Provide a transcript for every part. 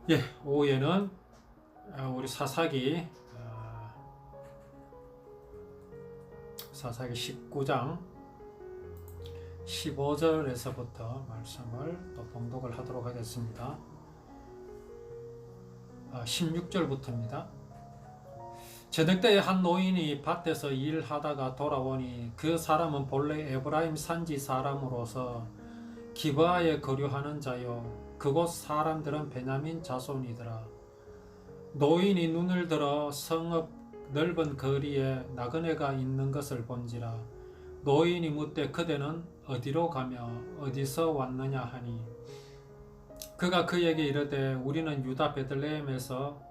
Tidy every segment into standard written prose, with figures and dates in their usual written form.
예, 오후에는 우리 사사기 19장 15절에서부터 말씀을 또 봉독을 하도록 하겠습니다. 16절부터입니다. 저녁 때에 한 노인이 밭에서 일하다가 돌아오니 그 사람은 본래 에브라임 산지 사람으로서 기브아에 거류하는 자요 그곳 사람들은 베냐민 자손이더라. 노인이 눈을 들어 성읍 넓은 거리에 나그네가 있는 것을 본지라. 노인이 묻되 그대는 어디로 가며 어디서 왔느냐 하니 그가 그에게 이르되 우리는 유다 베들레헴에서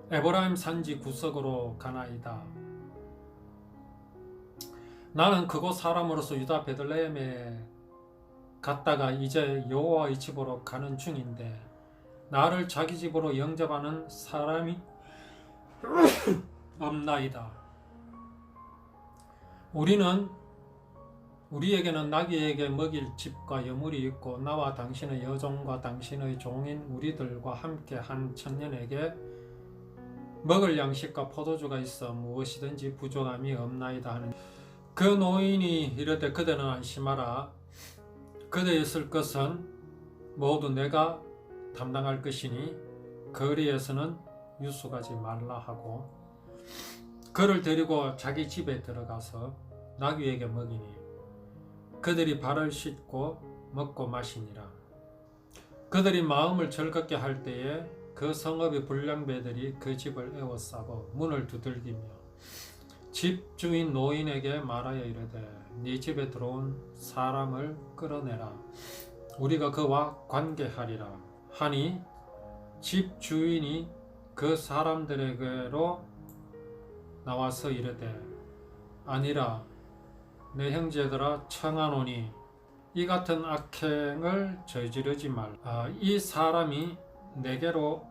에브라임 산지 구석으로 가나이다. 나는 그곳 사람으로서 유다 베들레헴에 갔다가 이제 여호와의 집으로 가는 중인데 나를 자기 집으로 영접하는 사람이 없나이다. 우리에게는 나귀에게 먹일 집과 여물이 있고 나와 당신의 여종과 당신의 종인 우리들과 함께 한 청년에게 먹을 양식과 포도주가 있어 무엇이든지 부족함이 없나이다 하는 그 노인이 이르되 그대는 안심하라. 그대의 쓸 것은 모두 내가 담당할 것이니 거리에서는 유숙하지 말라 하고 그를 데리고 자기 집에 들어가서 나귀에게 먹이니 그들이 발을 씻고 먹고 마시니라. 그들이 마음을 즐겁게 할 때에 그 성읍의 불량배들이 그 집을 에워싸고 문을 두들기며 집 주인 노인에게 말하여 이르되 네 집에 들어온 사람을 끌어내라. 우리가 그와 관계하리라 하니 집 주인이 그 사람들에게로 나와서 이르되 아니라 내 형제들아 청하노니 이 같은 악행을 저지르지 말라. 이 사람이 내게로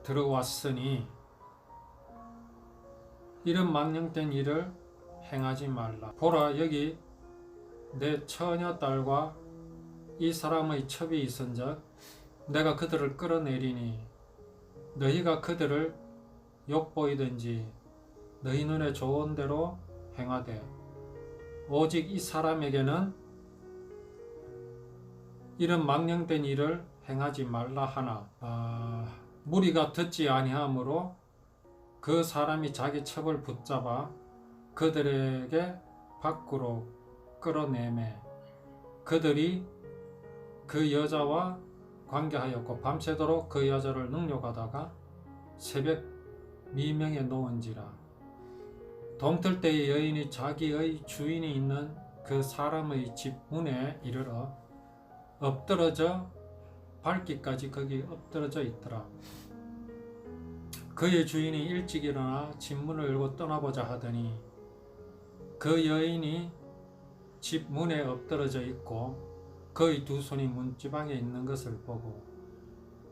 들어왔으니 이런 망령된 일을 행하지 말라. 보라 여기 내 처녀 딸과 이 사람의 첩이 있은즉 내가 그들을 끌어내리니 너희가 그들을 욕보이든지 너희 눈에 좋은 대로 행하되 오직 이 사람에게는 이런 망령된 일을 행하지 말라 하나 무리가 듣지 아니하므로 그 사람이 자기 첩을 붙잡아 그들에게 밖으로 끌어내매 그들이 그 여자와 관계하였고 밤새도록 그 여자를 능욕하다가 새벽 미명에 놓은지라. 동틀 때에 여인이 자기의 주인이 있는 그 사람의 집 문에 이르러 엎드러져 밟기까지 거기 엎드러져 있더라. 그의 주인이 일찍 일어나 집 문을 열고 떠나보자 하더니 그 여인이 집 문에 엎드러져 있고 그의 두 손이 문지방에 있는 것을 보고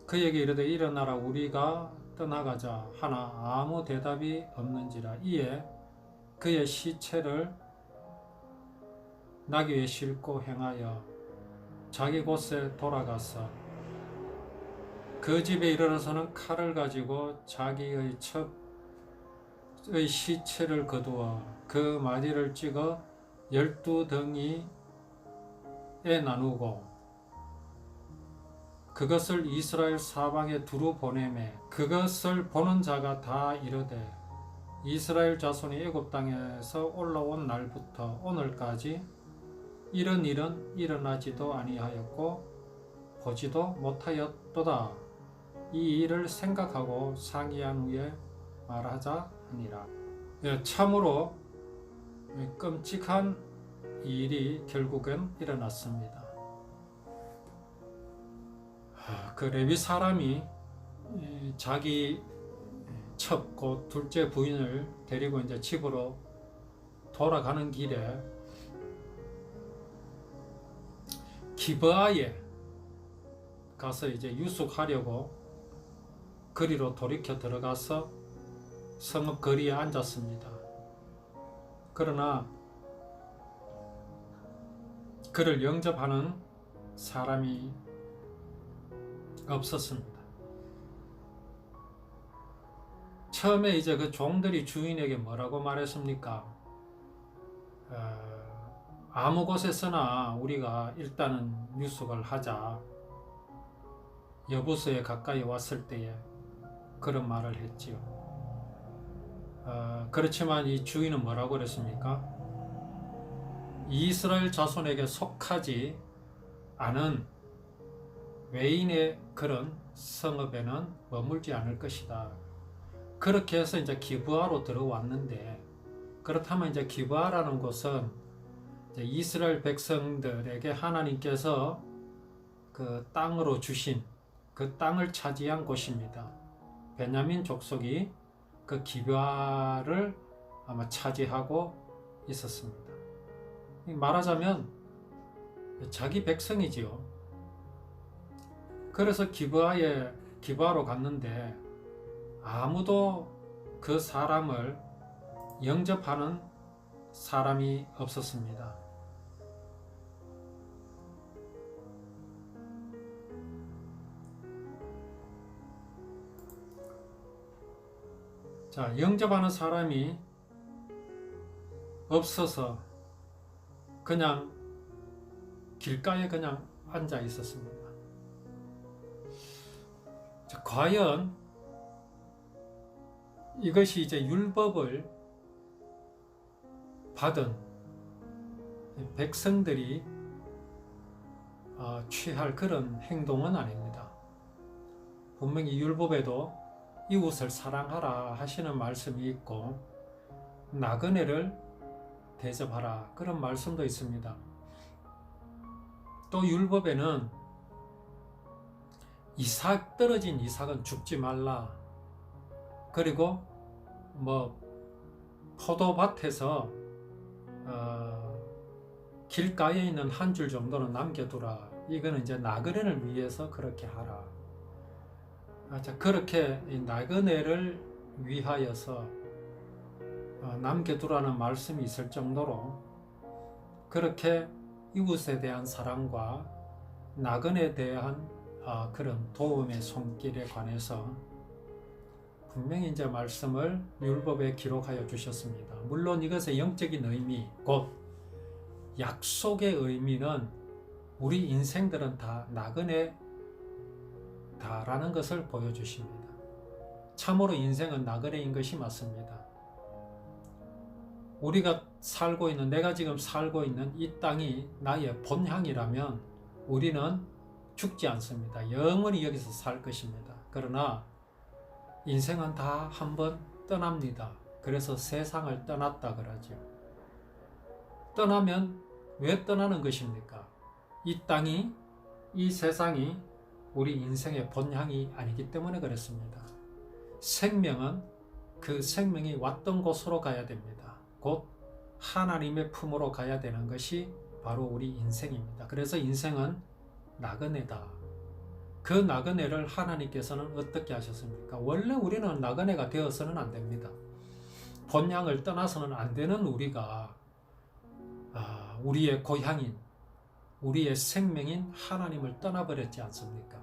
그에게 이르되 일어나라 우리가 떠나가자 하나 아무 대답이 없는지라. 이에 그의 시체를 나귀에 싣고 행하여 자기 곳에 돌아가서 그 집에 이르러서는 칼을 가지고 자기의 첩의 시체를 거두어 그 마디를 찍어 12덩이에 나누고 그것을 이스라엘 사방에 두루 보내매 그것을 보는 자가 다 이르되 이스라엘 자손이 애굽 땅에서 올라온 날부터 오늘까지 이런 일은 일어나지도 아니하였고 보지도 못하였도다. 이 일을 생각하고 상의한 후에 말하자 하니라. 참으로 끔찍한 일이 결국엔 일어났습니다. 그 레위 사람이 자기 첩, 곧 둘째 부인을 데리고 이제 집으로 돌아가는 길에 기브아에 가서 이제 유숙하려고 거리로 돌이켜 들어가서 성읍 거리에 앉았습니다. 그러나 그를 영접하는 사람이 없었습니다. 처음에 이제 그 종들이 주인에게 뭐라고 말했습니까? 아무 곳에서나 우리가 일단은 유숙을 하자. 여부서에 가까이 왔을 때에 그런 말을 했지요. 그렇지만 이 주인은 뭐라고 그랬습니까? 이스라엘 자손에게 속하지 않은 외인의 그런 성읍에는 머물지 않을 것이다. 그렇게 해서 이제 기브아로 들어왔는데, 그렇다면 이제 기브아라는 곳은 이제 이스라엘 백성들에게 하나님께서 그 땅으로 주신 그 땅을 차지한 곳입니다. 베냐민 족속이 그 기브아를 아마 차지하고 있었습니다. 말하자면 자기 백성이지요. 그래서 기브아로 갔는데 아무도 그 사람을 영접하는 사람이 없었습니다. 자, 영접하는 사람이 없어서 그냥 길가에 그냥 앉아 있었습니다. 자, 과연 이것이 이제 율법을 받은 백성들이 취할 그런 행동은 아닙니다. 분명히 율법에도 이웃을 사랑하라 하시는 말씀이 있고 나그네를 대접하라 그런 말씀도 있습니다. 또 율법에는 떨어진 이삭은 죽지 말라. 그리고 포도밭에서 길가에 있는 한 줄 정도는 남겨두라. 이거는 이제 나그네를 위해서 그렇게 하라. 그렇게 나그네를 위하여서 남겨두라는 말씀이 있을 정도로 그렇게 이웃에 대한 사랑과 나그네에 대한 그런 도움의 손길에 관해서 분명히 이제 말씀을 율법에 기록하여 주셨습니다. 물론 이것의 영적인 의미, 곧 약속의 의미는 우리 인생들은 다 나그네다라는 것을 보여주십니다. 참으로 인생은 나그네인 것이 맞습니다. 내가 지금 살고 있는 이 땅이 나의 본향이라면 우리는 죽지 않습니다. 영원히 여기서 살 것입니다. 그러나 인생은 다 한 번 떠납니다. 그래서 세상을 떠났다 그러죠. 떠나면 왜 떠나는 것입니까? 이 세상이 우리 인생의 본향이 아니기 때문에 그렇습니다. 생명은 그 생명이 왔던 곳으로 가야 됩니다. 곧 하나님의 품으로 가야 되는 것이 바로 우리 인생입니다. 그래서 인생은 나그네다. 그 나그네를 하나님께서는 어떻게 하셨습니까? 원래 우리는 나그네가 되어서는 안 됩니다. 본향을 떠나서는 안 되는 우리가 우리의 고향인, 우리의 생명인 하나님을 떠나버렸지 않습니까?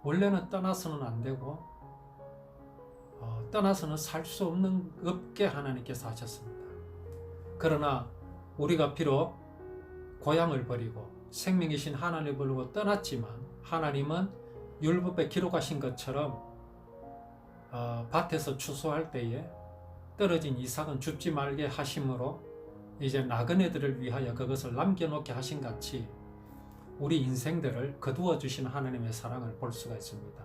원래는 떠나서는 안 되고 떠나서는 살 수 없게 하나님께서 하셨습니다. 그러나 우리가 비록 고향을 버리고 생명이신 하나님을 버리고 떠났지만 하나님은 율법에 기록하신 것처럼 밭에서 추수할 때에 떨어진 이삭은 죽지 말게 하심으로 이제 나그네들을 위하여 그것을 남겨놓게 하신 같이 우리 인생들을 거두어 주신 하나님의 사랑을 볼 수가 있습니다.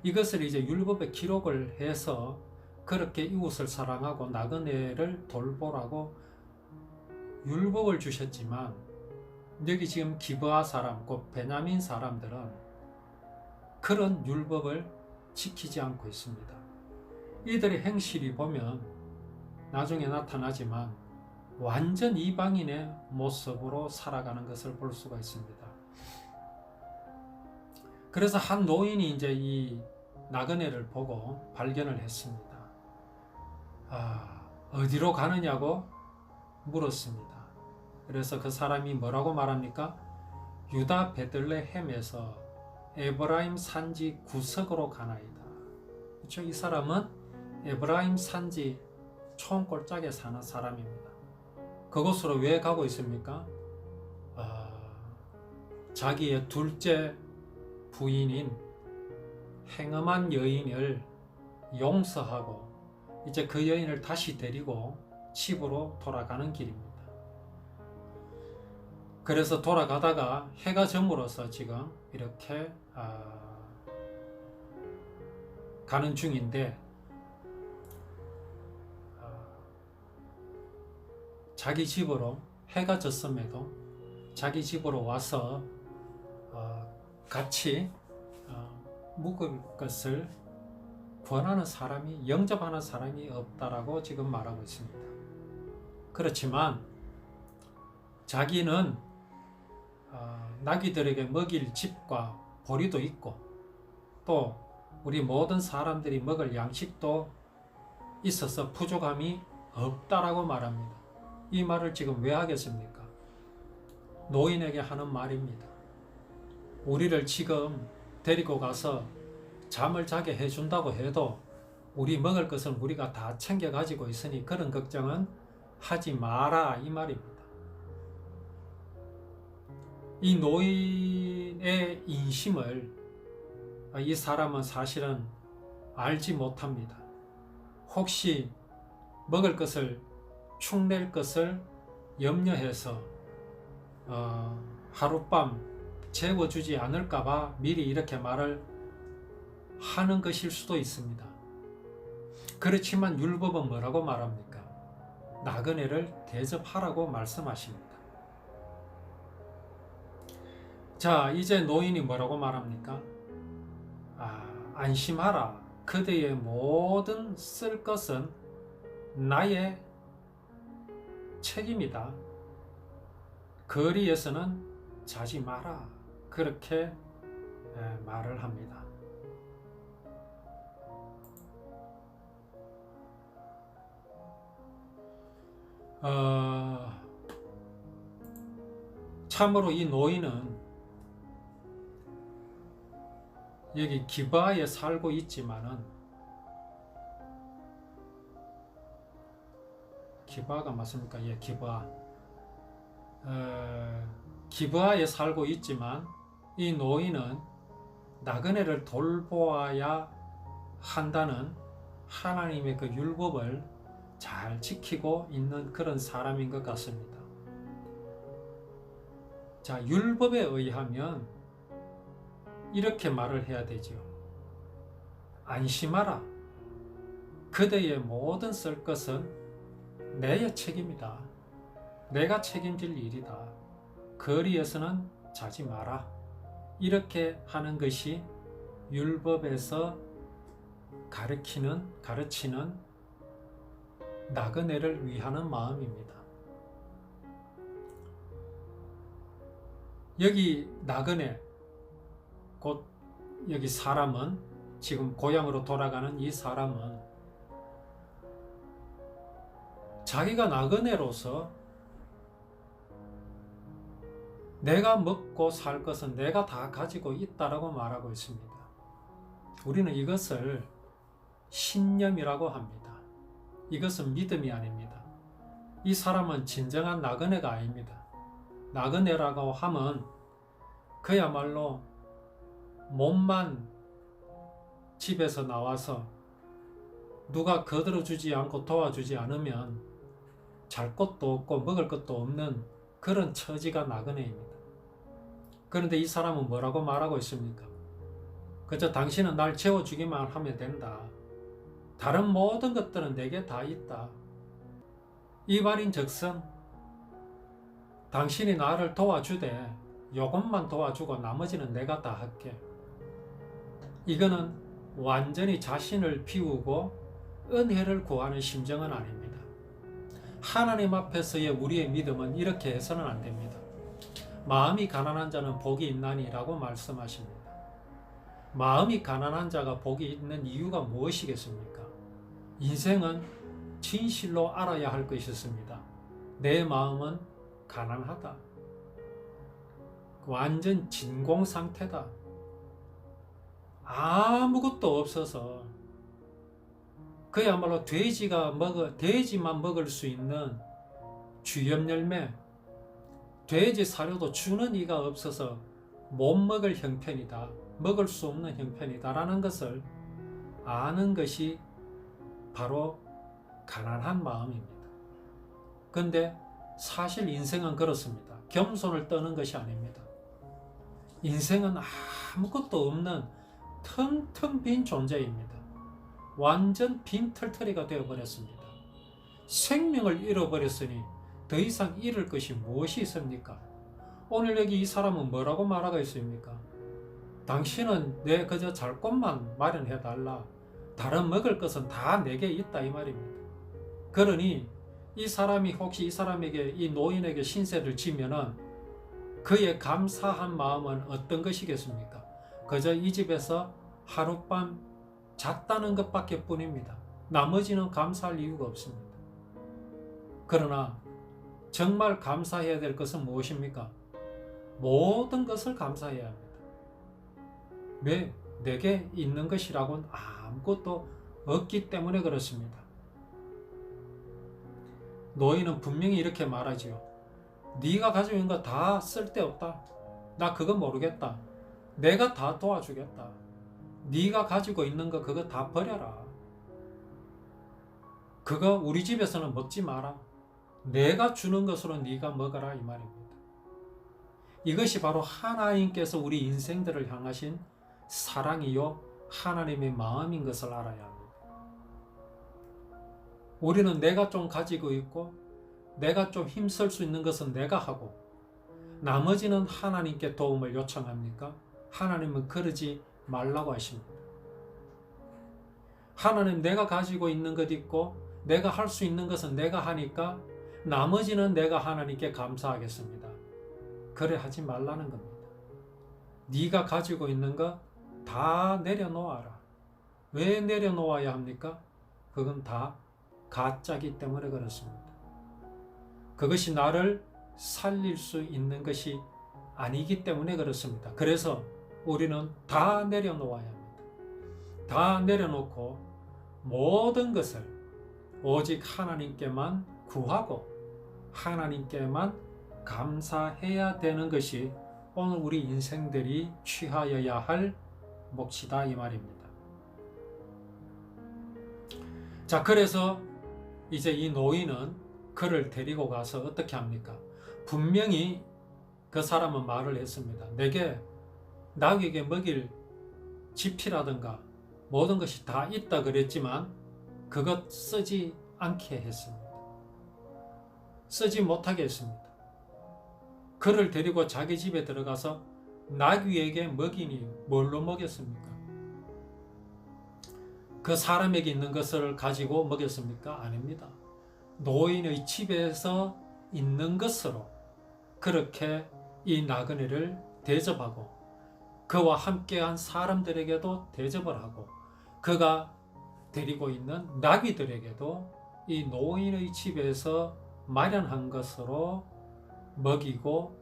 이것을 이제 율법에 기록을 해서 그렇게 이웃을 사랑하고 나그네를 돌보라고 율법을 주셨지만 여기 지금 기브아 사람, 곧 베냐민 사람들은 그런 율법을 지키지 않고 있습니다. 이들의 행실이 보면 나중에 나타나지만 완전 이방인의 모습으로 살아가는 것을 볼 수가 있습니다. 그래서 한 노인이 이제 이 나그네를 보고 발견을 했습니다. 어디로 가느냐고 물었습니다. 그래서 그 사람이 뭐라고 말합니까? 유다 베들레헴에서 에브라임 산지 구석으로 가나이다. 그렇죠? 이 사람은 에브라임 산지 총골짜기에 사는 사람입니다. 그곳으로 왜 가고 있습니까? 자기의 둘째 부인인 행음한 여인을 용서하고 이제 그 여인을 다시 데리고 집으로 돌아가는 길입니다. 그래서 돌아가다가 해가 저물어서 지금 이렇게 가는 중인데 자기 집으로 해가 졌음에도 자기 집으로 와서 같이 묵을 것을 권하는 사람이, 영접하는 사람이 없다라고 지금 말하고 있습니다. 그렇지만 자기는 나귀들에게 먹일 집과 보리도 있고 또 우리 모든 사람들이 먹을 양식도 있어서 부족함이 없다라고 말합니다. 이 말을 지금 왜 하겠습니까? 노인에게 하는 말입니다. 우리를 지금 데리고 가서 잠을 자게 해준다고 해도 우리 먹을 것을 우리가 다 챙겨 가지고 있으니 그런 걱정은 하지 마라, 이 말입니다. 이 노인의 인심을 이 사람은 사실은 알지 못합니다. 혹시 먹을 것을 축낼 것을 염려해서 하룻밤 재워주지 않을까봐 미리 이렇게 말을 하는 것일 수도 있습니다. 그렇지만 율법은 뭐라고 말합니까? 나그네를 대접하라고 말씀하십니다. 자, 이제 노인이 뭐라고 말합니까? 안심하라. 그대의 모든 쓸 것은 나의 책임이다. 거리에서는 자지 마라. 그렇게 말을 합니다. 참으로 이 노인은 여기 기브아에 살고 있지만은 기브아가 맞습니까? 예, 기브아. 기브아에 살고 있지만 이 노인은 나그네를 돌보아야 한다는 하나님의 그 율법을 잘 지키고 있는 그런 사람인 것 같습니다. 자, 율법에 의하면 이렇게 말을 해야 되죠. 안심하라. 그대의 모든 쓸 것은 내 책임이다. 내가 책임질 일이다. 거리에서는 자지 마라. 이렇게 하는 것이 율법에서 가르치는 나그네를 위하는 마음입니다. 여기 나그네, 곧 여기 사람은, 지금 고향으로 돌아가는 이 사람은 자기가 나그네로서 내가 먹고 살 것은 내가 다 가지고 있다라고 말하고 있습니다. 우리는 이것을 신념이라고 합니다. 이것은 믿음이 아닙니다. 이 사람은 진정한 나그네가 아닙니다. 나그네라고 하면 그야말로 몸만 집에서 나와서 누가 거들어주지 않고 도와주지 않으면 잘 것도 없고 먹을 것도 없는 그런 처지가 나그네입니다. 그런데 이 사람은 뭐라고 말하고 있습니까? 그저 당신은 날 채워주기만 하면 된다. 다른 모든 것들은 내게 다 있다. 이 말인 즉슨 당신이 나를 도와주되 요것만 도와주고 나머지는 내가 다 할게. 이거는 완전히 자신을 비우고 은혜를 구하는 심정은 아닙니다. 하나님 앞에서의 우리의 믿음은 이렇게 해서는 안 됩니다. 마음이 가난한 자는 복이 있나니라고 말씀하십니다. 마음이 가난한 자가 복이 있는 이유가 무엇이겠습니까? 인생은 진실로 알아야 할 것이 있습니다. 내 마음은 가난하다. 완전 진공 상태다. 아무것도 없어서 그야말로 돼지만 먹을 수 있는 주염열매, 돼지 사료도 주는 이가 없어서 못 먹을 형편이다. 먹을 수 없는 형편이다라는 것을 아는 것이 바로 가난한 마음입니다. 근데 사실 인생은 그렇습니다. 겸손을 떠는 것이 아닙니다. 인생은 아무것도 없는 텅텅 빈 존재입니다. 완전 빈털터리가 되어버렸습니다. 생명을 잃어버렸으니 더 이상 잃을 것이 무엇이 있습니까? 오늘 여기 이 사람은 뭐라고 말하고 있습니까? 당신은 내 그저 잘 곳만 마련해달라. 다른 먹을 것은 다 내게 있다 이 말입니다. 그러니 이 사람이 혹시 이 사람에게 이 노인에게 신세를 지면은 그의 감사한 마음은 어떤 것이겠습니까? 그저 이 집에서 하룻밤 잤다는 것밖에 뿐입니다. 나머지는 감사할 이유가 없습니다. 그러나 정말 감사해야 될 것은 무엇입니까? 모든 것을 감사해야 합니다. 왜? 내게 있는 것이라고는 아무것도 없기 때문에 그렇습니다. 노인은 분명히 이렇게 말하지요. 네가 가지고 있는 거 다 쓸데없다. 나 그거 모르겠다. 내가 다 도와주겠다. 네가 가지고 있는 거 그거 다 버려라. 그거 우리 집에서는 먹지 마라. 내가 주는 것으로 네가 먹어라 이 말입니다. 이것이 바로 하나님께서 우리 인생들을 향하신 사랑이요 하나님의 마음인 것을 알아야 합니다. 우리는 내가 좀 가지고 있고 내가 좀 힘쓸 수 있는 것은 내가 하고 나머지는 하나님께 도움을 요청합니까? 하나님은 그러지 말라고 하십니다. 하나님 내가 가지고 있는 것 있고 내가 할 수 있는 것은 내가 하니까 나머지는 내가 하나님께 감사하겠습니다. 그래 하지 말라는 겁니다. 네가 가지고 있는 거 다 내려놓아라. 왜 내려놓아야 합니까? 그건 다 가짜기 때문에 그렇습니다. 그것이 나를 살릴 수 있는 것이 아니기 때문에 그렇습니다. 그래서 우리는 다 내려놓아야 합니다. 다 내려놓고 모든 것을 오직 하나님께만 구하고 하나님께만 감사해야 되는 것이 오늘 우리 인생들이 취하여야 할 몫이다 이 말입니다. 자, 그래서 이제 이 노인은 그를 데리고 가서 어떻게 합니까? 분명히 그 사람은 말을 했습니다. 내게 낙에게 먹일 지피라든가 모든 것이 다 있다 그랬지만 그것 쓰지 않게 했습니다. 쓰지 못하게 했습니다. 그를 데리고 자기 집에 들어가서 나귀에게 먹이니 뭘로 먹였습니까? 그 사람에게 있는 것을 가지고 먹였습니까? 아닙니다. 노인의 집에서 있는 것으로 그렇게 이 나그네를 대접하고 그와 함께한 사람들에게도 대접을 하고 그가 데리고 있는 나귀들에게도 이 노인의 집에서 마련한 것으로 먹이고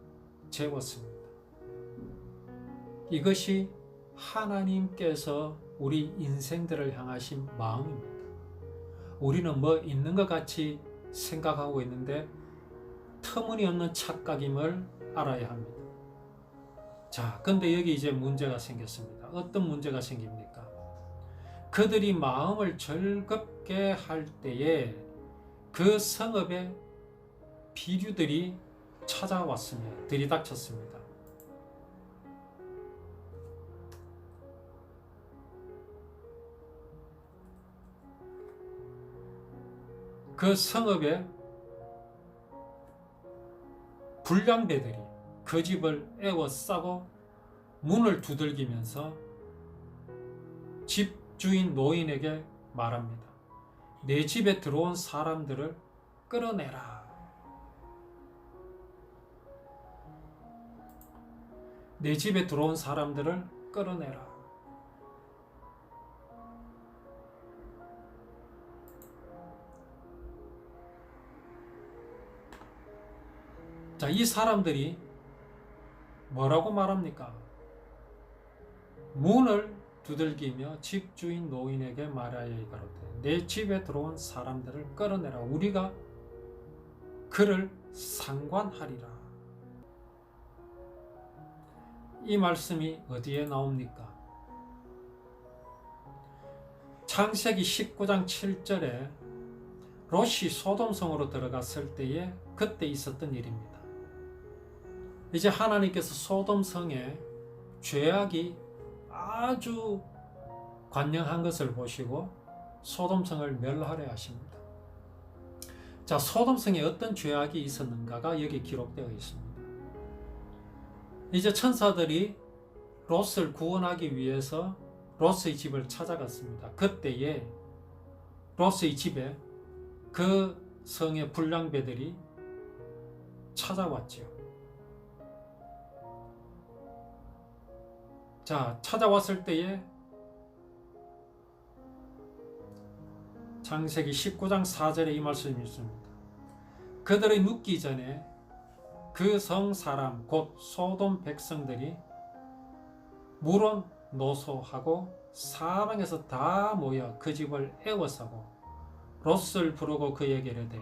재웠습니다. 이것이 하나님께서 우리 인생들을 향하신 마음입니다. 우리는 뭐 있는 것 같이 생각하고 있는데 터무니없는 착각임을 알아야 합니다. 자, 근데 여기 이제 문제가 생겼습니다. 어떤 문제가 생깁니까? 그들이 마음을 즐겁게 할 때에 그 성읍에 비류들이 찾아왔습니다. 들이닥쳤습니다. 그 성읍에 불량배들이 그 집을 에워싸고 문을 두들기면서 집주인 노인에게 말합니다. 내 집에 들어온 사람들을 끌어내라. 내 집에 들어온 사람들을 끌어내라. 자, 이 사람들이 뭐라고 말합니까? 문을 두들기며 집주인 노인에게 말하여 가로되 내 집에 들어온 사람들을 끌어내라. 우리가 그를 상관하리라. 이 말씀이 어디에 나옵니까? 창세기 19장 7절에 롯이 소돔성으로 들어갔을 때에 그때 있었던 일입니다. 이제 하나님께서 소돔성에 죄악이 아주 관영한 것을 보시고 소돔성을 멸하려 하십니다. 자, 소돔성에 어떤 죄악이 있었는가가 여기 기록되어 있습니다. 이제 천사들이 롯을 구원하기 위해서 롯의 집을 찾아갔습니다. 그때에 롯의 집에 그 성의 불량배들이 찾아왔지요. 자, 찾아왔을 때에 창세기 19장 4절에 이 말씀이 있습니다. 그들의 눕기 전에 그 성 사람 곧 소돔 백성들이 물은 노소하고 사방에서 다 모여 그 집을 애워싸고 롯을 부르고 그에게 이르되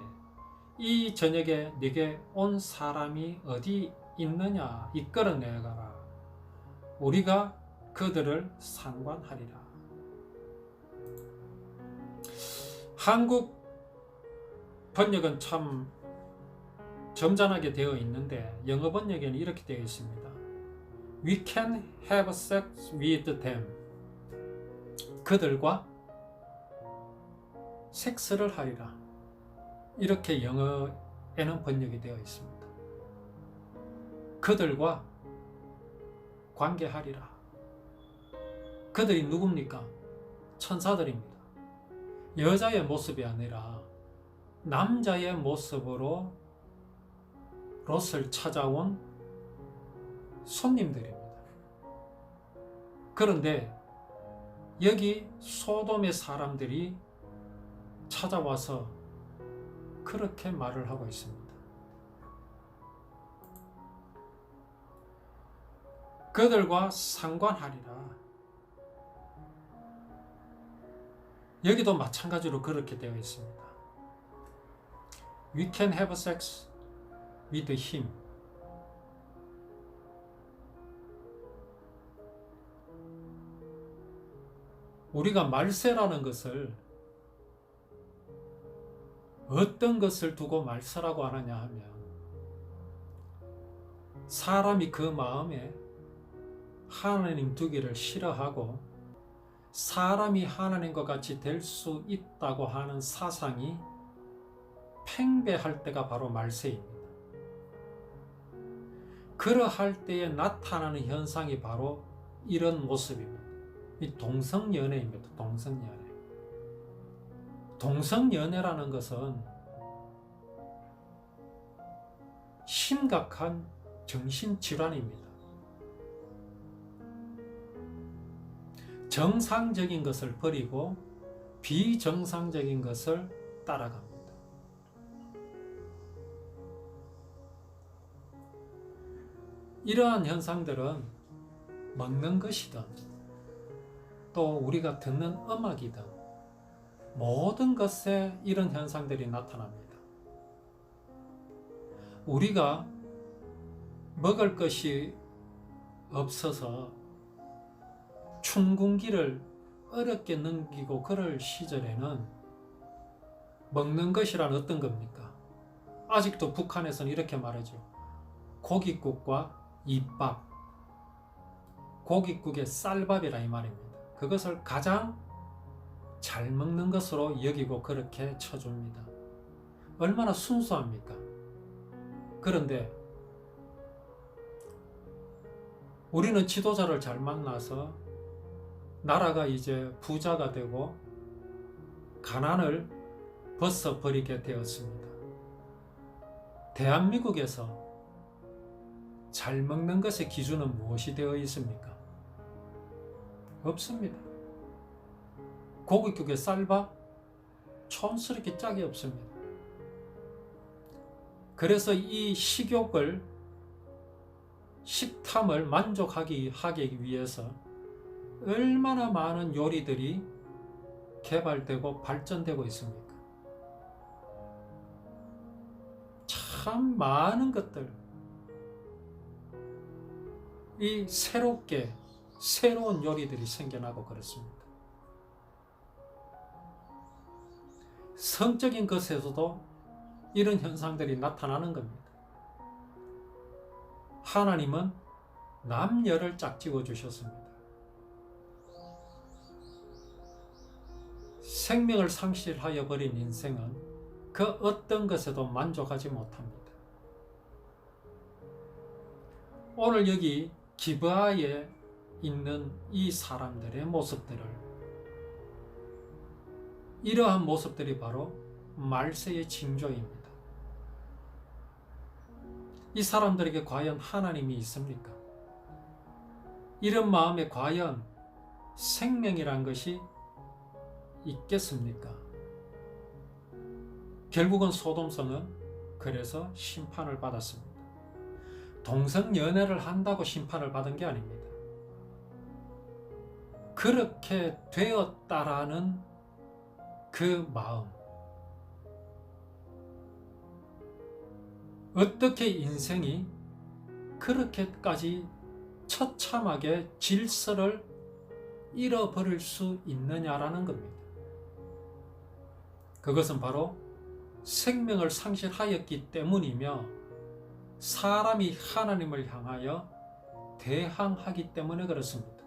이 저녁에 네게 온 사람이 어디 있느냐 이끌어 내가라. 우리가 그들을 상관하리라. 한국 번역은 참 점잖하게 되어 있는데 영어 번역에는 이렇게 되어 있습니다. We can have sex with them. 그들과 섹스를 하리라. 이렇게 영어에는 번역이 되어 있습니다. 그들과 관계하리라. 그들이 누굽니까? 천사들입니다. 여자의 모습이 아니라 남자의 모습으로 롯을 찾아온 손님들입니다. 그런데 여기 소돔의 사람들이 찾아와서 그렇게 말을 하고 있습니다. 그들과 상관하리라. 여기도 마찬가지로 그렇게 되어 있습니다. We can have sex with him. 우리가 말세라는 것을 어떤 것을 두고 말세라고 하느냐 하면 사람이 그 마음에 하나님 두기를 싫어하고 사람이 하나님과 같이 될 수 있다고 하는 사상이 팽배할 때가 바로 말세입니다. 그러할 때에 나타나는 현상이 바로 이런 모습입니다. 이 동성연애입니다. 동성연애. 동성연애라는 것은 심각한 정신질환입니다. 정상적인 것을 버리고 비정상적인 것을 따라갑니다. 이러한 현상들은 먹는 것이든 또 우리가 듣는 음악이든 모든 것에 이런 현상들이 나타납니다. 우리가 먹을 것이 없어서 춘궁기를 어렵게 넘기고 그럴 시절에는 먹는 것이란 어떤 겁니까? 아직도 북한에서는 이렇게 말하죠. 고깃국과 잎밥, 고깃국의 쌀밥이라 이 말입니다. 그것을 가장 잘 먹는 것으로 여기고 그렇게 쳐줍니다. 얼마나 순수합니까? 그런데 우리는 지도자를 잘 만나서 나라가 이제 부자가 되고 가난을 벗어버리게 되었습니다. 대한민국에서 잘 먹는 것의 기준은 무엇이 되어 있습니까? 없습니다. 고깃국의 쌀밥 촌스럽게 짝이 없습니다. 그래서 이 식탐을 만족하기 위해서 얼마나 많은 요리들이 개발되고 발전되고 있습니까? 참 많은 것들, 이 새로운 요리들이 생겨나고 그렇습니다. 성적인 것에서도 이런 현상들이 나타나는 겁니다. 하나님은 남녀를 짝지어 주셨습니다. 생명을 상실하여 버린 인생은 그 어떤 것에도 만족하지 못합니다. 오늘 여기 기브아에 있는 이 사람들의 모습들을, 이러한 모습들이 바로 말세의 징조입니다. 이 사람들에게 과연 하나님이 있습니까? 이런 마음에 과연 생명이란 것이 있겠습니까? 결국은 소돔성은 그래서 심판을 받았습니다. 동성연애를 한다고 심판을 받은 게 아닙니다. 그렇게 되었다라는 그 마음, 어떻게 인생이 그렇게까지 처참하게 질서를 잃어버릴 수 있느냐라는 겁니다. 그것은 바로 생명을 상실하였기 때문이며 사람이 하나님을 향하여 대항하기 때문에 그렇습니다.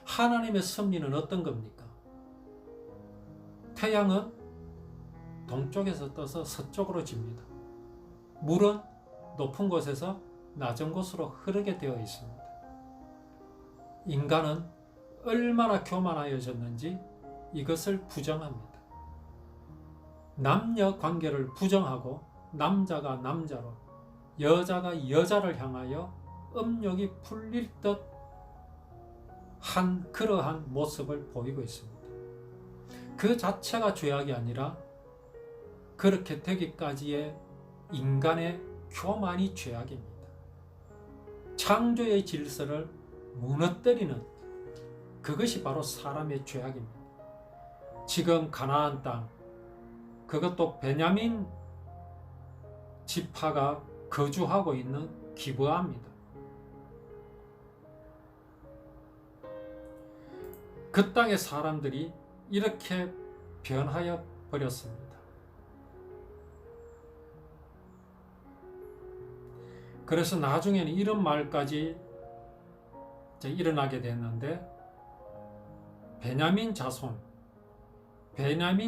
하나님의 섭리는 어떤 겁니까? 태양은 동쪽에서 떠서 서쪽으로 집니다. 물은 높은 곳에서 낮은 곳으로 흐르게 되어 있습니다. 인간은 얼마나 교만하여졌는지 이것을 부정합니다. 남녀 관계를 부정하고 남자가 남자로, 여자가 여자를 향하여 음욕이 풀릴 듯 한 그러한 모습을 보이고 있습니다. 그 자체가 죄악이 아니라 그렇게 되기까지의 인간의 교만이 죄악입니다. 창조의 질서를 무너뜨리는 그것이 바로 사람의 죄악입니다. 지금 가나안 땅, 그것도 베냐민 지파가 거주하고 있는 기브아입니다. 그 땅의 사람들이 이렇게 변하여 버렸습니다. 그래서 나중에는 이런 말까지 일어나게 됐는데, 베냐민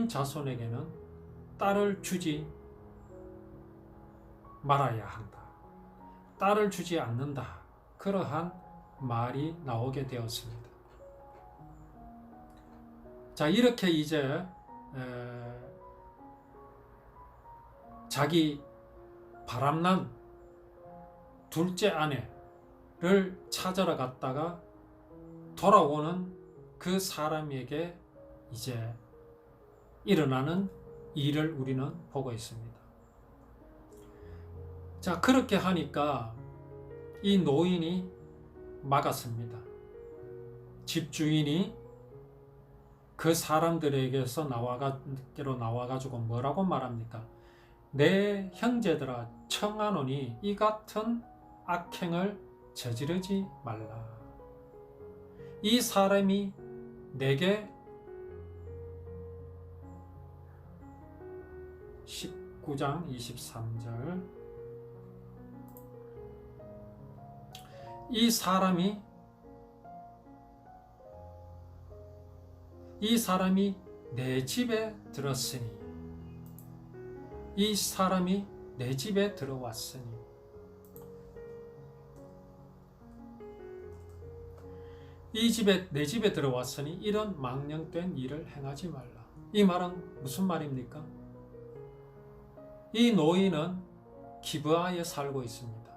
자손에게는 딸을 주지 말아야 한다. 딸을 주지 않는다. 그러한 말이 나오게 되었습니다. 자, 이렇게 이제 자기 바람난 둘째 아내를 찾으러 갔다가 돌아오는 그 사람에게 이제 일어나는 일을 우리는 보고 있습니다. 자, 그렇게 하니까 이 노인이 막았습니다. 집주인이 그 사람들에게서 나와가지고 뭐라고 말합니까? 내 형제들아 청하노니 이 같은 악행을 저지르지 말라. 이 사람이 내게 19장 23절, 이 사람이 내 집에 들었으니, 이 사람이 내 집에 들어왔으니, 내 집에 들어왔으니 이런 망령된 일을 행하지 말라. 이 말은 무슨 말입니까? 이 노인은 기브아에 살고 있습니다.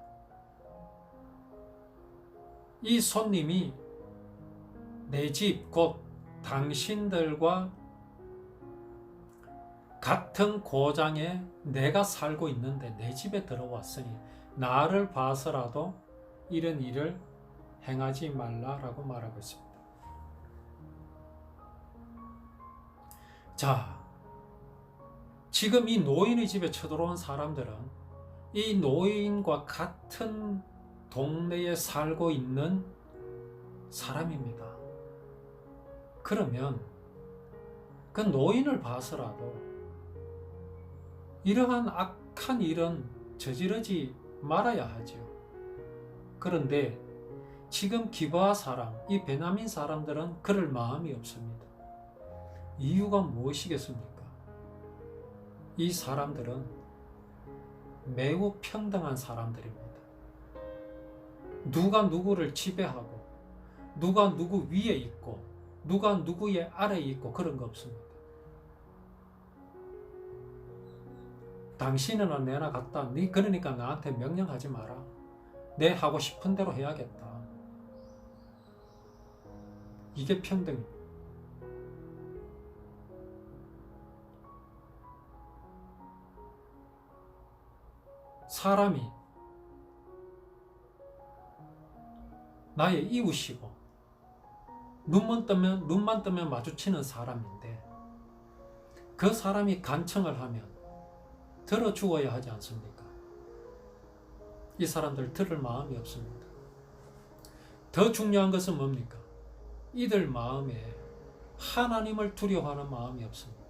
이 손님이 내 집, 곧 당신들과 같은 고장에 내가 살고 있는데 내 집에 들어왔으니 나를 봐서라도 이런 일을 행하지 말라라고 말하고 있습니다. 자, 지금 이 노인의 집에 쳐들어온 사람들은 이 노인과 같은 동네에 살고 있는 사람입니다. 그러면 그 노인을 봐서라도 이러한 악한 일은 저지르지 말아야 하죠. 그런데 지금 기브아 사람, 이 베냐민 사람들은 그럴 마음이 없습니다. 이유가 무엇이겠습니까? 이 사람들은 매우 평등한 사람들입니다. 누가 누구를 지배하고 누가 누구 위에 있고 누가 누구의 아래에 있고 그런 거 없습니다. 당신이나 내나 같다. 네 그러니까 나한테 명령하지 마라. 내 하고 싶은 대로 해야겠다. 이게 평등입니다. 사람이 나의 이웃이고 눈만 뜨면 마주치는 사람인데 그 사람이 간청을 하면 들어주어야 하지 않습니까? 이 사람들 들을 마음이 없습니다. 더 중요한 것은 뭡니까? 이들 마음에 하나님을 두려워하는 마음이 없습니다.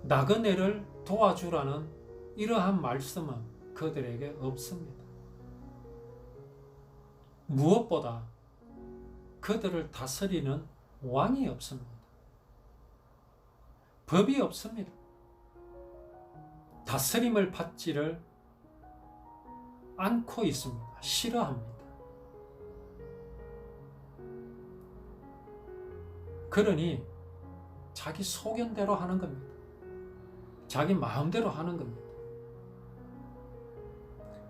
나그네를 도와주라는 이러한 말씀은 그들에게 없습니다. 무엇보다 그들을 다스리는 왕이 없습니다. 법이 없습니다. 다스림을 받지를 않고 있습니다. 싫어합니다. 그러니 자기 소견대로 하는 겁니다. 자기 마음대로 하는 겁니다.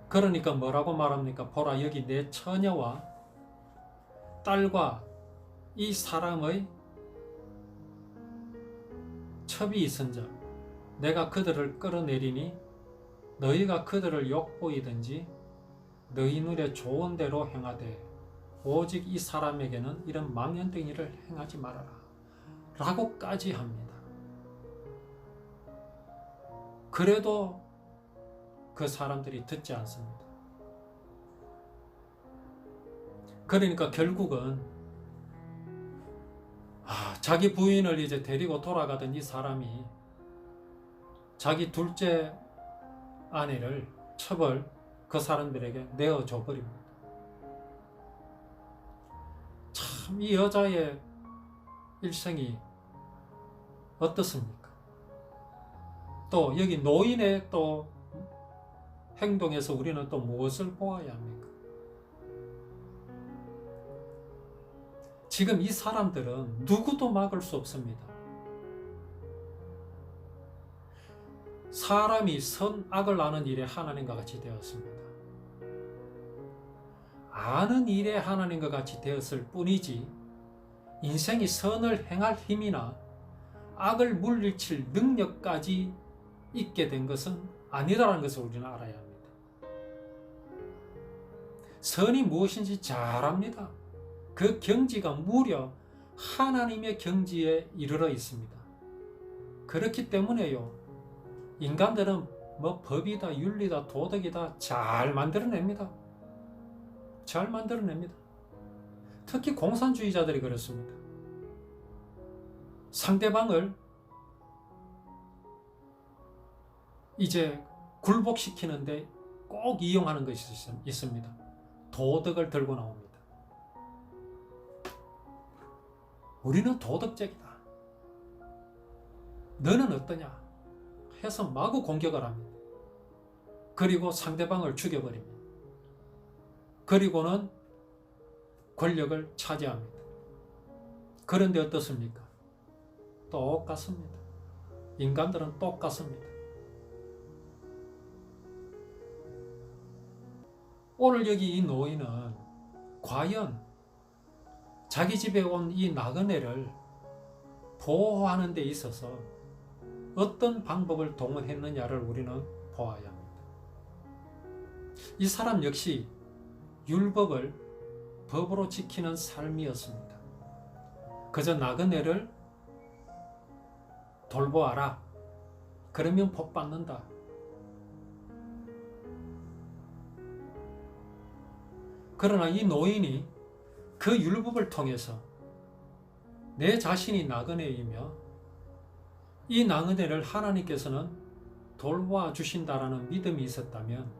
그러니까 뭐라고 말합니까? 보라, 여기 내 처녀와 딸과 이 사람의 첩이 있은즉 내가 그들을 끌어내리니 너희가 그들을 욕보이든지 너희 눈에 좋은 대로 행하되 오직 이 사람에게는 이런 망연된 일을 행하지 말아라 라고까지 합니다. 그래도 그 사람들이 듣지 않습니다. 그러니까 결국은 자기 부인을 이제 데리고 돌아가던 이 사람이 자기 둘째 아내를 첩을 그 사람들에게 내어줘 버립니다. 참 이 여자의 일생이 어떻습니까? 또 여기 노인의 또 행동에서 우리는 또 무엇을 보아야 합니까? 지금 이 사람들은 누구도 막을 수 없습니다. 사람이 선악을 아는 일에 하나님과 같이 되었습니다. 아는 일에 하나님과 같이 되었을 뿐이지 인생이 선을 행할 힘이나 악을 물리칠 능력까지 있게 된 것은 아니다라는 것을 우리는 알아야 합니다. 선이 무엇인지 잘 압니다. 그 경지가 무려 하나님의 경지에 이르러 있습니다. 그렇기 때문에요. 인간들은 뭐 법이다, 윤리다, 도덕이다 잘 만들어냅니다. 잘 만들어냅니다. 특히 공산주의자들이 그렇습니다. 상대방을 이제 굴복시키는데 꼭 이용하는 것이 있습니다. 도덕을 들고 나옵니다. 우리는 도덕적이다. 너는 어떠냐? 해서 마구 공격을 합니다. 그리고 상대방을 죽여버립니다. 그리고는 권력을 차지합니다. 그런데 어떻습니까? 똑같습니다. 인간들은 똑같습니다. 오늘 여기 이 노인은 과연 자기 집에 온 이 나그네를 보호하는 데 있어서 어떤 방법을 동원했느냐를 우리는 보아야 합니다. 이 사람 역시 율법을 법으로 지키는 삶이었습니다. 그저 나그네를 돌보아라. 그러면 복 받는다. 그러나 이 노인이 그 율법을 통해서 내 자신이 나그네이며 이 나그네를 하나님께서는 돌보아 주신다라는 믿음이 있었다면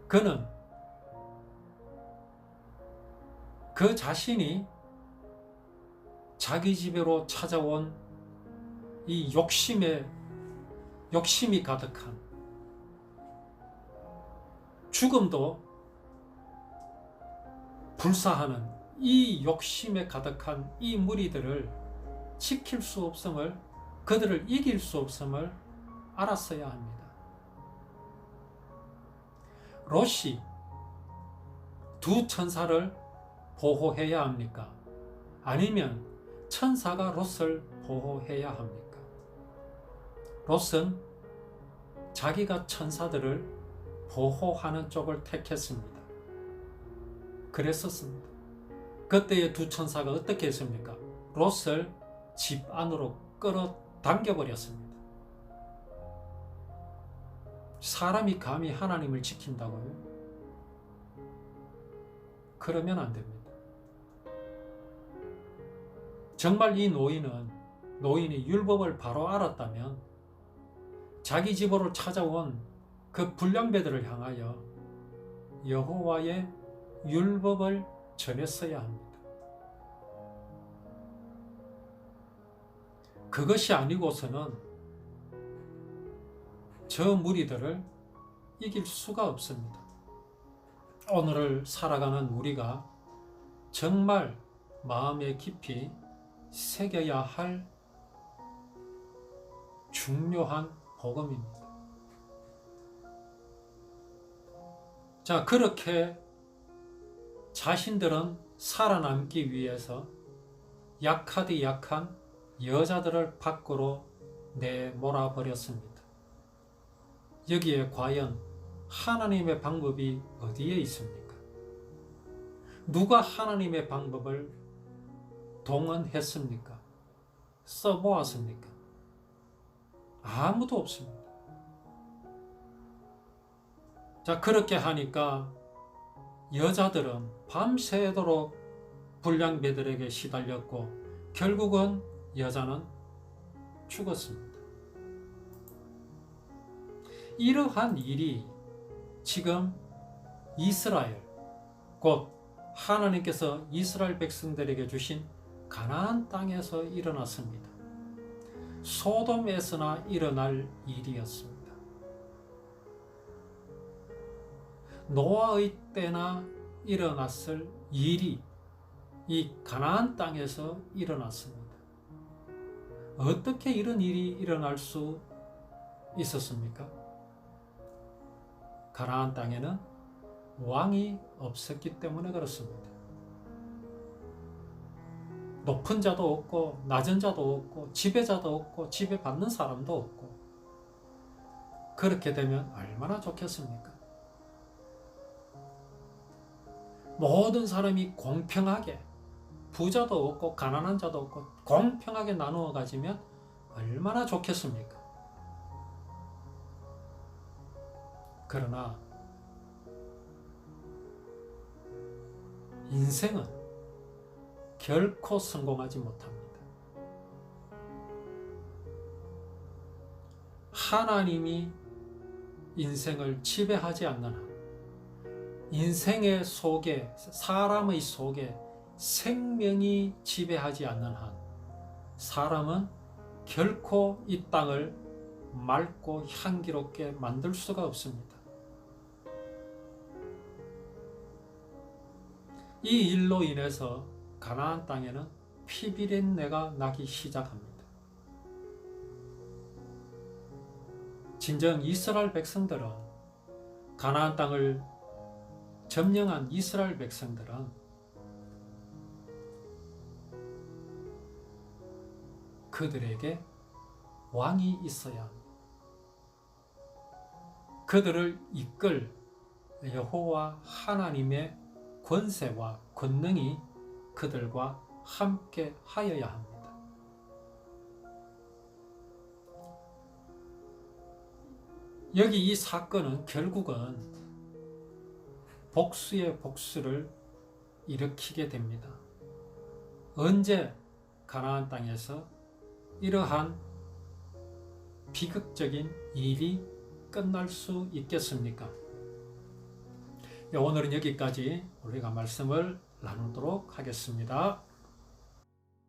그는 그 자신이 자기 집으로 찾아온 이 욕심이 가득한 죽음도 불사하는 이 욕심에 가득한 이 무리들을 지킬 수 없음을, 그들을 이길 수 없음을 알았어야 합니다. 롯이 두 천사를 보호해야 합니까? 아니면 천사가 롯을 보호해야 합니까? 롯은 자기가 천사들을 보호하는 쪽을 택했습니다. 그랬었습니다. 그때의 두 천사가 어떻게 했습니까? 롯을 집 안으로 끌어당겨 버렸습니다. 사람이 감히 하나님을 지킨다고요? 그러면 안 됩니다. 정말 이 노인이 율법을 바로 알았다면 자기 집으로 찾아온 그 불량배들을 향하여 여호와의 율법을 전했어야 합니다. 그것이 아니고서는 저 무리들을 이길 수가 없습니다. 오늘을 살아가는 우리가 정말 마음에 깊이 새겨야 할 중요한 복음입니다. 자, 그렇게 자신들은 살아남기 위해서 약하디 약한 여자들을 밖으로 내몰아 버렸습니다. 여기에 과연 하나님의 방법이 어디에 있습니까? 누가 하나님의 방법을 동원했습니까? 써보았습니까? 아무도 없습니다. 자, 그렇게 하니까 여자들은 밤새도록 불량배들에게 시달렸고 결국은 여자는 죽었습니다. 이러한 일이 지금 이스라엘, 곧 하나님께서 이스라엘 백성들에게 주신 가나안 땅에서 일어났습니다. 소돔에서나 일어날 일이었습니다. 노아의 때나 일어났을 일이 이 가나안 땅에서 일어났습니다. 어떻게 이런 일이 일어날 수 있었습니까? 가나안 땅에는 왕이 없었기 때문에 그렇습니다. 높은 자도 없고 낮은 자도 없고 지배자도 없고 지배받는 사람도 없고 그렇게 되면 얼마나 좋겠습니까? 모든 사람이 공평하게 부자도 없고 가난한 자도 없고 공평하게 나누어 가지면 얼마나 좋겠습니까? 그러나 인생은 결코 성공하지 못합니다. 하나님이 인생을 지배하지 않는 한, 인생의 속에, 사람의 속에 생명이 지배하지 않는 한, 사람은 결코 이 땅을 맑고 향기롭게 만들 수가 없습니다. 이 일로 인해서 가나안 땅에는 피비린내가 나기 시작합니다. 진정 이스라엘 백성들은, 가나안 땅을 점령한 이스라엘 백성들은 그들에게 왕이 있어야 합니다. 그들을 이끌 여호와 하나님의 권세와 권능이 그들과 함께 하여야 합니다. 여기 이 사건은 결국은 복수의 복수를 일으키게 됩니다. 언제 가나안 땅에서 이러한 비극적인 일이 끝날 수 있겠습니까? 오늘은 여기까지 우리가 말씀을 나누도록 하겠습니다.